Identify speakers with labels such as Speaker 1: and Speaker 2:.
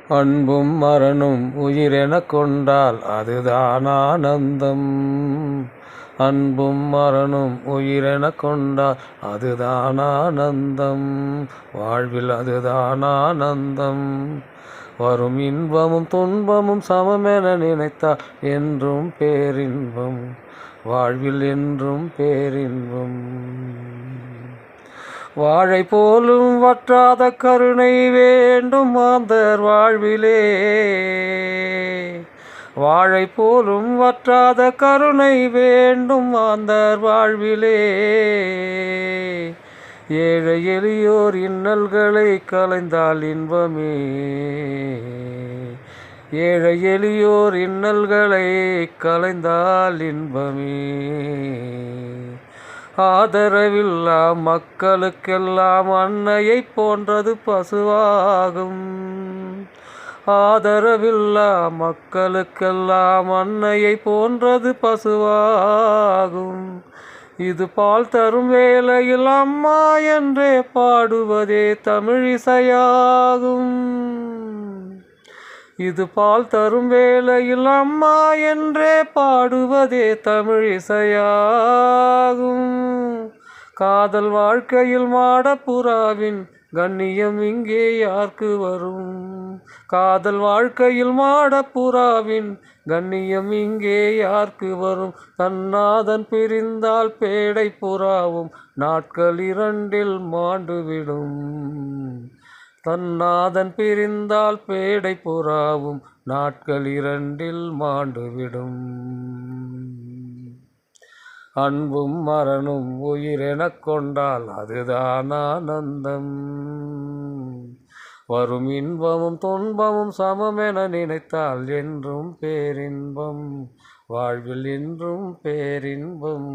Speaker 1: அன்பும் மரணும் உயிரெனக் கொண்டால் அதுதான் ஆனந்தம். அன்பும் மரணும் உயிரெனக் கொண்டால் அதுதான் ஆனந்தம். வாழ்வில் அதுதான் ஆனந்தம். வரும் இன்பமும் துன்பமும் சமமென நினைத்தால் என்றும் பேரின்பம். வாழ்வில் என்றும் பேரின்பம். வாழை போலும் வற்றாத கருணை வேண்டும் மாந்தர் வாழ்விலே. வாழை போலும் வற்றாத கருணை வேண்டும் மாந்தர் வாழ்விலே. ஏழை எளியோர் இன்னல்களை களைந்தால் இன்பமே. ஏழை எளியோர் இன்னல்களை களைந்தால் இன்பமே. ஆதரவில்லா மக்களுக்கெல்லாம் அன்னையை போன்றது பசுவாகும். ஆதரவில்லா மக்களுக்கெல்லாம் அன்னையை போன்றது பசுவாகும். இது பால் தரும் வேளையில் அம்மா என்றே பாடுவதே தமிழிசையாகும். இது பால் தரும் வேளையில் அம்மா என்றே பாடுவதே தமிழிசையாகும். காதல் வாழ்க்கையில் மாடப்புறாவின் கண்ணியம் இங்கே யாருக்கு வரும்? காதல் வாழ்க்கையில் மாடப்புறாவின் கண்ணியம் இங்கே யாருக்கு வரும்? தன்னாதன் பிரிந்தால் பேடை புறாவும் நாட்கள் இரண்டில் மாண்டுவிடும். தன்னாதன் பிரிந்தால் பேடை புறாவும் நாட்கள் இரண்டில் மாண்டுவிடும். அன்பும் மரணும் உயிரெனக் கொண்டால் அதுதான் ஆனந்தம். வரும் இன்பமும் துன்பமும் சமமென நினைத்தால் என்றும் பேரின்பம். வாழ்வில் என்றும் பேரின்பம்.